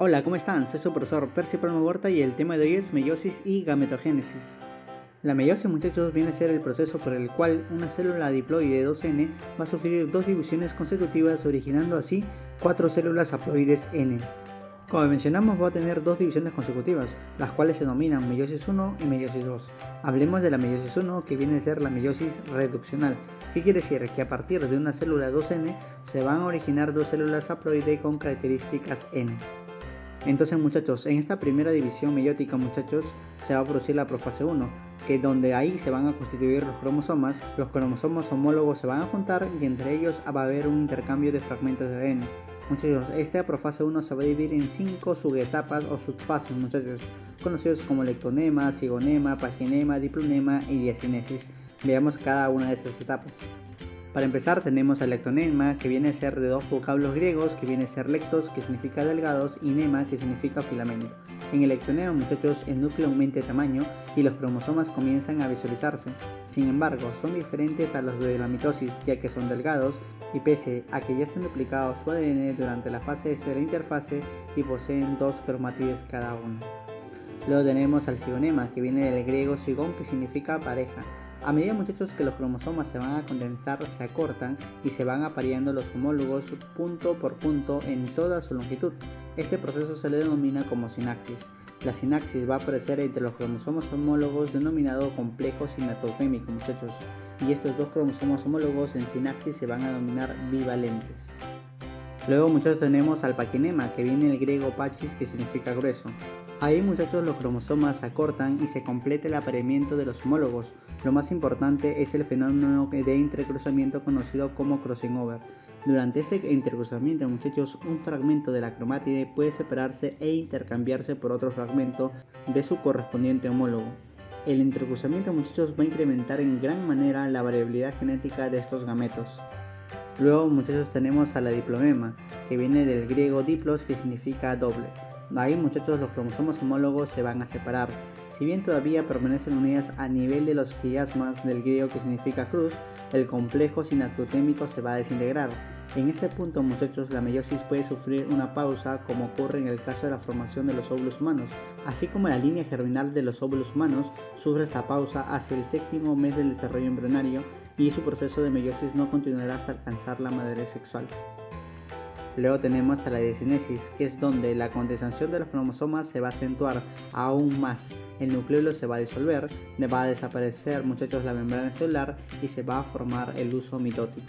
Hola, ¿cómo están? Soy su profesor Percy Palma Huerta y el tema de hoy es meiosis y gametogénesis. La meiosis, muchachos, viene a ser el proceso por el cual una célula diploide 2N va a sufrir dos divisiones consecutivas, originando así cuatro células haploides N. Como mencionamos, va a tener dos divisiones consecutivas, las cuales se denominan meiosis 1 y meiosis 2. Hablemos de la meiosis 1, que viene a ser la meiosis reduccional. ¿Qué quiere decir? Que a partir de una célula 2N se van a originar dos células haploides con características N. Entonces, muchachos, en esta primera división meiótica, muchachos, se va a producir la profase 1, que donde ahí se van a constituir los cromosomas homólogos se van a juntar y entre ellos va a haber un intercambio de fragmentos de ADN. Muchachos, esta profase 1 se va a dividir en 5 subetapas o subfases, muchachos, conocidos como lectonema, cigonema, paginema, diplonema y diacinesis. Veamos cada una de esas etapas. Para empezar tenemos el lectonema, que viene a ser de dos vocablos griegos, que viene a ser lectos, que significa delgados, y nema, que significa filamento. En el lectonema, muchachos, el núcleo aumenta de tamaño y los cromosomas comienzan a visualizarse. Sin embargo, son diferentes a los de la mitosis, ya que son delgados y pese a que ya se han duplicado su ADN durante la fase S de la interfase y poseen dos cromátides cada uno. Luego tenemos al cigonema, que viene del griego sigón, que significa pareja. A medida, muchachos, que los cromosomas se van a condensar, se acortan y se van apareando los homólogos punto por punto en toda su longitud. Este proceso se le denomina como sinapsis. La sinapsis va a aparecer entre los cromosomas homólogos denominado complejo sinaptoquímico, muchachos. Y estos dos cromosomas homólogos en sinapsis se van a denominar bivalentes. Luego, muchachos, tenemos al paquinema, que viene del griego pachis, que significa grueso. Ahí, muchachos, los cromosomas se acortan y se completa el apareamiento de los homólogos. Lo más importante es el fenómeno de intercruzamiento conocido como crossing over. Durante este intercruzamiento, muchachos, un fragmento de la cromátide puede separarse e intercambiarse por otro fragmento de su correspondiente homólogo. El intercruzamiento, muchachos, va a incrementar en gran manera la variabilidad genética de estos gametos. Luego, muchachos, tenemos a la diplonema, que viene del griego diplos, que significa doble. Ahí, muchachos, los cromosomas homólogos se van a separar. Si bien todavía permanecen unidas a nivel de los quiasmas del griego, que significa cruz, el complejo sinaptoquímico se va a desintegrar. En este punto, muchachos, la meiosis puede sufrir una pausa, como ocurre en el caso de la formación de los óvulos humanos. Así como la línea germinal de los óvulos humanos sufre esta pausa hacia el séptimo mes del desarrollo embrionario, y su proceso de meiosis no continuará hasta alcanzar la madurez sexual. Luego tenemos a la diacinesis, que es donde la condensación de los cromosomas se va a acentuar aún más. El nucleolo se va a disolver, va a desaparecer, muchachos, la membrana celular y se va a formar el huso mitótico.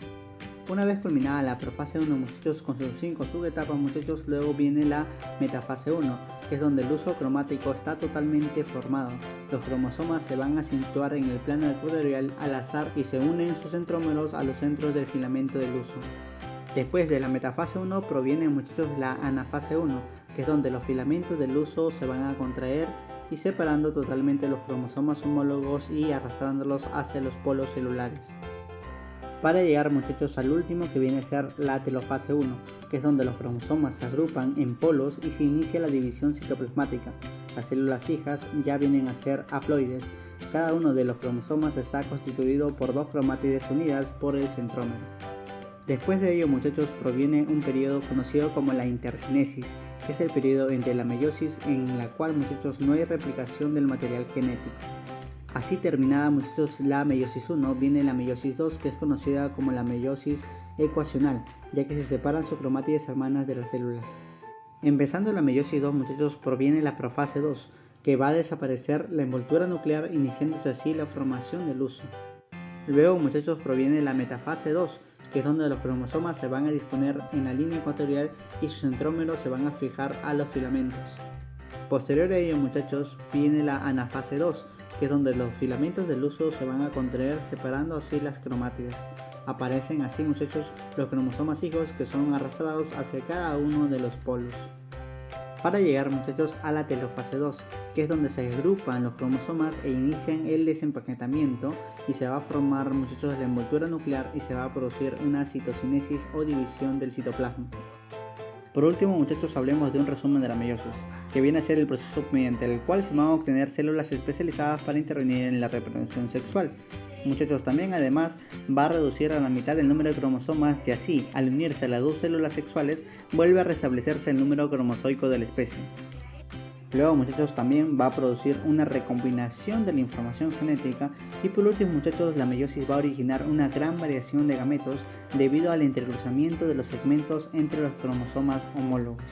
Una vez culminada la profase 1, muchachos, con sus 5 subetapas, muchachos, luego viene la metafase 1, que es donde el huso cromático está totalmente formado. Los cromosomas se van a situar en el plano ecuatorial al azar y se unen sus centrómeros a los centros del filamento del huso. Después de la metafase 1 proviene, muchachos, la anafase 1, que es donde los filamentos del huso se van a contraer y separando totalmente los cromosomas homólogos y arrastrándolos hacia los polos celulares. Para llegar, muchachos, al último, que viene a ser la telofase 1, que es donde los cromosomas se agrupan en polos y se inicia la división citoplasmática. Las células hijas ya vienen a ser haploides. Cada uno de los cromosomas está constituido por dos cromátides unidas por el centrómero. Después de ello, muchachos, proviene un periodo conocido como la intercinesis, que es el periodo entre la meiosis en la cual, muchachos, no hay replicación del material genético. Así terminada, muchachos, la meiosis 1, viene la meiosis 2, que es conocida como la meiosis ecuacional, ya que se separan sus cromátides hermanas de las células. Empezando la meiosis 2, muchachos, proviene la profase 2, que va a desaparecer la envoltura nuclear, iniciándose así la formación del huso. Luego, muchachos, proviene la metafase 2, que es donde los cromosomas se van a disponer en la línea ecuatorial y sus centrómeros se van a fijar a los filamentos. Posterior a ello, muchachos, viene la anafase 2, que es donde los filamentos del huso se van a contraer, separando así las cromátides. Aparecen así, muchachos, los cromosomas hijos, que son arrastrados hacia cada uno de los polos. Para llegar, muchachos, a la telofase 2, que es donde se agrupan los cromosomas e inician el desempaquetamiento y se va a formar, muchachos, la envoltura nuclear y se va a producir una citocinesis o división del citoplasma. Por último, muchachos, hablemos de un resumen de la meiosis, que viene a ser el proceso mediante el cual se van a obtener células especializadas para intervenir en la reproducción sexual. Muchachos, también además va a reducir a la mitad el número de cromosomas y así, al unirse a las dos células sexuales, vuelve a restablecerse el número cromozoico de la especie. Luego, muchachos, también va a producir una recombinación de la información genética y por último, muchachos, la meiosis va a originar una gran variación de gametos debido al intercruzamiento de los segmentos entre los cromosomas homólogos.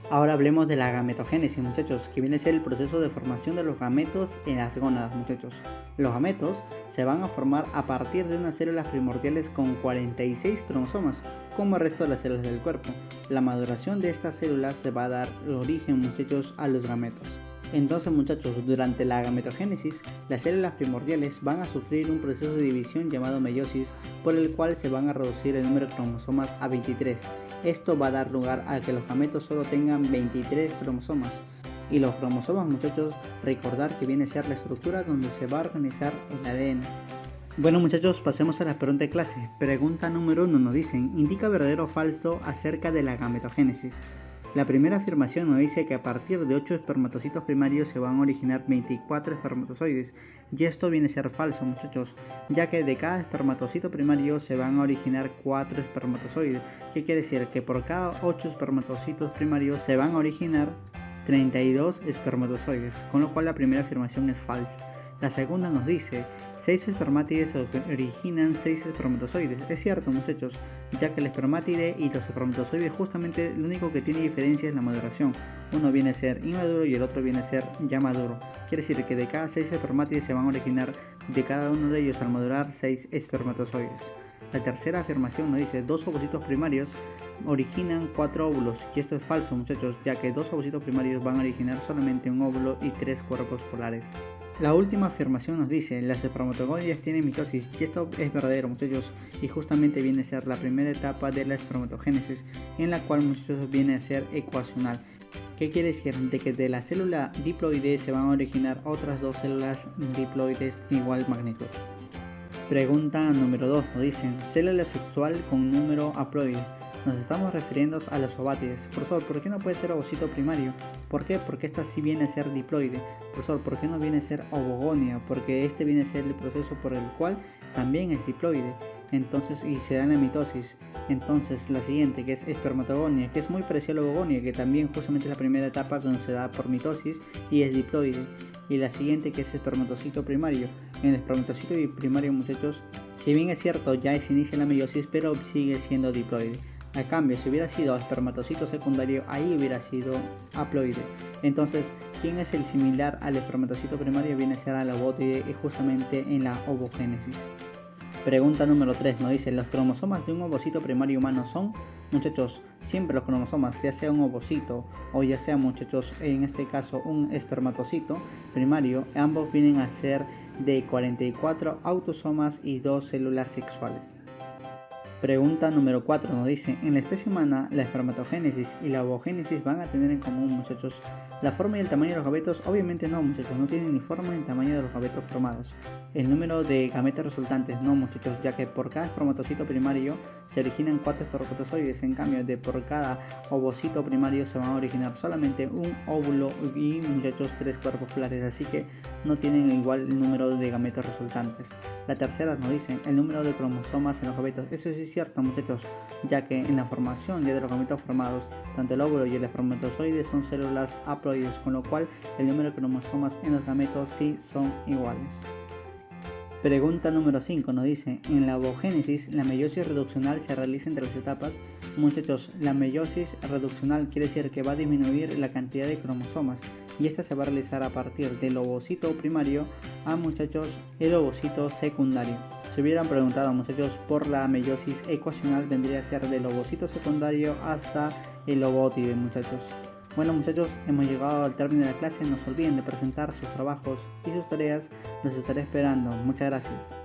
Ahora hablemos de la gametogénesis, muchachos, que viene a ser el proceso de formación de los gametos en las gónadas, muchachos. Los gametos se van a formar a partir de unas células primordiales con 46 cromosomas, como el resto de las células del cuerpo. La maduración de estas células se va a dar origen, muchachos, a los gametos. Entonces, muchachos, durante la gametogénesis, las células primordiales van a sufrir un proceso de división llamado meiosis, por el cual se van a reducir el número de cromosomas a 23. Esto va a dar lugar a que los gametos solo tengan 23 cromosomas. Y los cromosomas, muchachos, recordar que viene a ser la estructura donde se va a organizar el ADN. Bueno, muchachos, pasemos a la pregunta de clase. Pregunta número 1 nos dicen, indica verdadero o falso acerca de la gametogénesis. La primera afirmación nos dice que a partir de 8 espermatocitos primarios se van a originar 24 espermatozoides, y esto viene a ser falso, muchachos, ya que de cada espermatocito primario se van a originar 4 espermatozoides, que quiere decir que por cada 8 espermatocitos primarios se van a originar 32 espermatozoides, con lo cual la primera afirmación es falsa. La segunda nos dice, 6 espermátides originan 6 espermatozoides. Es cierto, muchachos, ya que el espermátide y los espermatozoides justamente lo único que tiene diferencia es la maduración. Uno viene a ser inmaduro y el otro viene a ser ya maduro. Quiere decir que de cada 6 espermátides se van a originar de cada uno de ellos al madurar 6 espermatozoides. La tercera afirmación nos dice 2 ovocitos primarios originan 4 óvulos, y esto es falso, muchachos, ya que 2 ovocitos primarios van a originar solamente un óvulo y 3 cuerpos polares. La última afirmación nos dice, las espermatogoниas tienen mitosis, y esto es verdadero, muchachos, y justamente viene a ser la primera etapa de la espermatogénesis, en la cual, muchachos, viene a ser ecuacional. ¿Qué quiere decir? De que de la célula diploide se van a originar otras 2 células diploides de igual magnitud. Pregunta número 2 nos dicen, célula sexual con número haploide. Nos estamos refiriendo a los ovátides. Profesor, ¿por qué no puede ser ovocito primario? ¿Por qué? Porque esta sí viene a ser diploide. Profesor, ¿por qué no viene a ser ovogonia? Porque este viene a ser el proceso por el cual también es diploide. Entonces, y se da en la mitosis. Entonces, la siguiente, que es espermatogonia, que es muy parecida a la ovogonia, que también justamente es la primera etapa donde se da por mitosis y es diploide. Y la siguiente, que es espermatocito primario. En el espermatocito primario, muchachos, si bien es cierto, ya se inicia la meiosis, pero sigue siendo diploide. A cambio, si hubiera sido espermatocito secundario, ahí hubiera sido haploide. Entonces, ¿quién es el similar al espermatocito primario? Viene a ser al ovoide y justamente en la ovogénesis. Pregunta número 3 nos dice, ¿los cromosomas de un ovocito primario humano son? Muchachos, siempre los cromosomas, ya sea un ovocito o ya sea, muchachos, en este caso un espermatocito primario, ambos vienen a ser de 44 autosomas y 2 células sexuales. Pregunta número 4 nos dice, en la especie humana, la espermatogénesis y la ovogénesis van a tener en común, muchachos, la forma y el tamaño de los gametos. Obviamente no, muchachos, no tienen ni forma ni tamaño de los gametos formados. El número de gametos resultantes no, muchachos, ya que por cada espermatocito primario se originan 4 espermatozoides, en cambio de por cada ovocito primario se van a originar solamente un óvulo y, muchachos, 3 cuerpos polares, así que no tienen igual el número de gametos resultantes. La tercera nos dice, el número de cromosomas en los gametos. Eso sí es cierto, muchachos, ya que en la formación ya de los gametos formados, tanto el óvulo y el espermatozoide son células haploides, con lo cual el número de cromosomas en los gametos sí son iguales. Pregunta número 5 nos dice, en la ovogénesis la meiosis reduccional se realiza entre las etapas. Muchachos, la meiosis reduccional quiere decir que va a disminuir la cantidad de cromosomas y esta se va a realizar a partir del ovocito primario a, muchachos, el ovocito secundario. Si hubieran preguntado, muchachos, por la meiosis ecuacional, vendría a ser del ovocito secundario hasta el ovótide, muchachos. Bueno, muchachos, hemos llegado al término de la clase. No se olviden de presentar sus trabajos y sus tareas. Los estaré esperando. Muchas gracias.